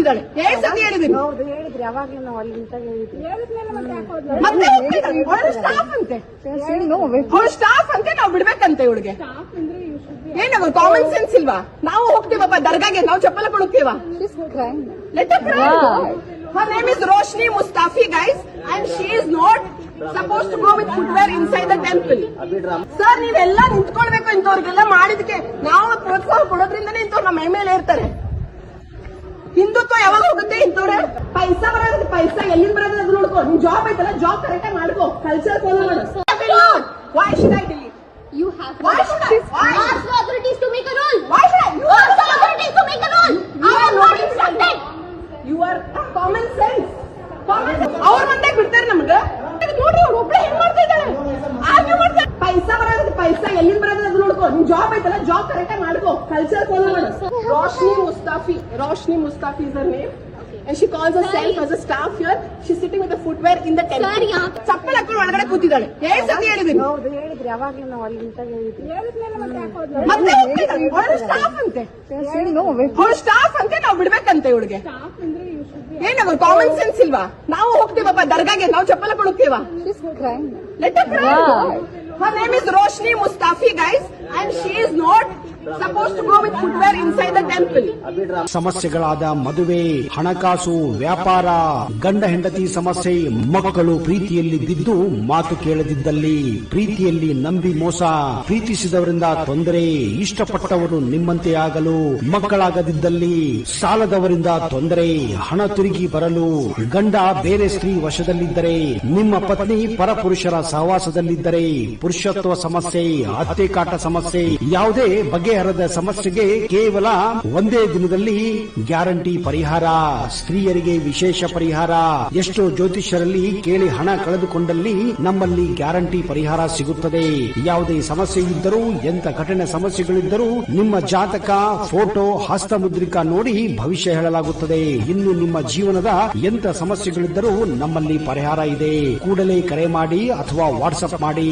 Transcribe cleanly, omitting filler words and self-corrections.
ಕೂತಿದ್ದಾಳೆ. ಏನ್ ಸತಿ ಹೇಳಿದೀನಿ. ಹೌದು ಹೇಳಿದ್ರಿ, ಅವಾಗ್ಲೂ ನಾವು ಅಲ್ಲಿ ನಿಂತಾಗ ಹೇಳಿದ್ರಿ. ಮತ್ತೆ ಅವಳು ಸ್ಟಾಫ್ ಅಂತೆ, ಅವಳು ಸ್ಟಾಫ್ ಅಂತೆ, ನಾವು ಬಿಡ್ಬೇಕಂತೆ ಇವಳಿಗೆ. ಏನ ಕಾಮನ್ ಸೆನ್ಸ್ ಇಲ್ವಾ? ನಾವು ಹೋಗ್ತೀವಪ್ಪ ದರ್ಗಾಗೆ, ನಾವು ಚಪ್ಪಲ ಕೊಡುತ್ತೀವ. Let her cry. Her name is Roshni Mustafi, guys, and she is not supposed to go with footwear inside the temple. Sir, ನೀವೆಲ್ಲ ನಿಂತ್ಕೊಳ್ಬೇಕು. ಇಂಥವ್ರಿಗೆಲ್ಲ ಮಾಡಿದಕ್ಕೆ ನಾವು ಪ್ರೋತ್ಸಾಹ ಕೊಡೋದ್ರಿಂದನೇ ಇಂಥವ್ರು ನಮ್ಮ ಮೇಲೆ ಇರ್ತಾರೆ. ಹಿಂದುತ್ವ ಯಾವಾಗ ಹೋಗುತ್ತೆ? ಇಂಥವ್ರೆ ಪೈಸಾ ಬರೋದು, ಪೈಸಾ ಎಲ್ಲಿಂದ ಬರೋದು ಅದು ನೋಡ್ಕೋ. ನಿನ್ ಜಾಬ್ ಐತಲ್ಲ, ಜಾಬ್ ಕರೆಕ್ಟ್ ಆಗಿ ಮಾಡ್ಕೋ, ಕಲ್ಚರ್ ಫಾಲೋ ಮಾಡು. Why should I delete? You have Why should I? ask the authorities to make a rule. Why should I? You Ask the authorities to make a rule. I am not instructed. You are common sense. ಅವ್ರ ಮಂದಾಗ ಬಿಡ್ತಾರೆ ನಮ್ಗ. ನೋಡ್ರಿ ಅವ್ರು ಒಬ್ಳೆ ಹೆಂಗ್ ಮಾಡ್ತಾ ಇದ್ದಾರೆ, argue ಮಾಡ್ತಾರೆ. ಪೈಸಾ ಬರೋದು, ಪೈಸಾ ಎಲ್ಲಿಂದ ಬರೋದು ಅದು ನೋಡ್ಕೋ. ನಿನ್ ಜಾಬ್ ಐತಲ್ಲ, ಜಾಬ್ ಕರೆಕ್ಟ್ ಆಗಿ ಮಾಡ್ಕೋ, ಕಲ್ಚರ್ ಫಾಲೋ ಮಾಡು. Roshni Mustafi is her name. And she calls herself as a staff here. She's sitting with the footwear in the temple. Sir, yeah. ಚಪ್ಪಲ್ ಹಾಕೊಂಡು ಒಳಗಡೆ ಕೂತಿದ್ದಾಳೆ. ಏನ್ ಸತಿ ಹೇಳಿದೀನಿ. ಹೌದು ಹೇಳಿದ್ರಿ, ಅವಾಗ್ಲೂ ನಾವು ಅಲ್ಲಿ ನಿಂತಾಗ ಹೇಳಿದ್ರಿ. ಮತ್ತೆ ಅವಳು ಸ್ಟಾಫ್ ಅಂತೆ, ಅವಳು ಸ್ಟಾಫ್ ಅಂತೆ, ನಾವು ಬಿಡ್ಬೇಕಂತೆ ಇವಳಿಗೆ. ಏನ ಕಾಮನ್ ಸೆನ್ಸ್ ಇಲ್ವಾ? ನಾವು ಹೋಗ್ತೀವಪ್ಪ ದರ್ಗಾಗೆ, ನಾವು ಚಪ್ಪಲ ಕೊಡುತ್ತೀವ. Let her cry. Her name is Roshni Mustafi, guys, and she is not supposed to go with footwear inside the temple. ಸಮಸ್ಯೆಗಳಾದ ಮದುವೆ, ಹಣಕಾಸು, ವ್ಯಾಪಾರ, ಗಂಡ ಹೆಂಡತಿ ಸಮಸ್ಯೆ, ಮಕ್ಕಳು ಪ್ರೀತಿಯಲ್ಲಿ ಬಿದ್ದು ಮಾತು ಕೇಳದಿದ್ದಲ್ಲಿ, ಪ್ರೀತಿಯಲ್ಲಿ ನಂಬಿ ಮೋಸ, ಪ್ರೀತಿಸಿದವರಿಂದ ತೊಂದರೆ, ಇಷ್ಟಪಟ್ಟವರು ನಿಮ್ಮಂತೆ ಆಗಲು ಮಕ್ಕಳಾಗದಿದ್ದಲ್ಲಿ, ಸಾಲದವರಿಂದ ತೊಂದರೆ, ಹಣ ತಿರುಗಿ ಬರಲು, ಗಂಡ ಬೇರೆ ಸ್ತ್ರೀ ವಶದಲ್ಲಿದ್ದರೆ, ನಿಮ್ಮ ಪತ್ನಿ ಪರಪುರುಷರ ಸಹವಾಸದಲ್ಲಿದ್ದರೆ, ಪುರುಷತ್ವ ಸಮಸ್ಯೆ, ಅತ್ತೆ ಕಾಟ ಸಮಸ್ಯೆ, ಯಾವುದೇ ಬಗೆಹರದ ಸಮಸ್ಯೆಗೆ ಕೇವಲ ಒಂದೇ ದಿನದಲ್ಲಿ ಗ್ಯಾರಂಟಿ ಪರಿಹಾರ. ಸ್ತ್ರೀಯರಿಗೆ ವಿಶೇಷ ಪರಿಹಾರ. ಎಷ್ಟೋ ಜ್ಯೋತಿಷ್ಯರಲ್ಲಿ ಕೇಳಿ ಹಣ ಕಳೆದುಕೊಂಡಲ್ಲಿ ನಮ್ಮಲ್ಲಿ ಗ್ಯಾರಂಟಿ ಪರಿಹಾರ ಸಿಗುತ್ತದೆ. ಯಾವುದೇ ಸಮಸ್ಯೆ ಇದ್ದರೂ, ಎಂತ ಕಠಿಣ ಸಮಸ್ಯೆಗಳಿದ್ದರೂ ನಿಮ್ಮ ಜಾತಕ, ಫೋಟೋ, ಹಸ್ತಮುದ್ರಿಕಾ ನೋಡಿ ಭವಿಷ್ಯ ಹೇಳಲಾಗುತ್ತದೆ. ಇನ್ನು ನಿಮ್ಮ ಜೀವನದ ಎಂತ ಸಮಸ್ಯೆಗಳಿದ್ದರೂ ನಮ್ಮಲ್ಲಿ ಪರಿಹಾರ ಇದೆ. ಕೂಡಲೇ ಕರೆ ಮಾಡಿ ಅಥವಾ ವಾಟ್ಸ್ಆಪ್ ಮಾಡಿ.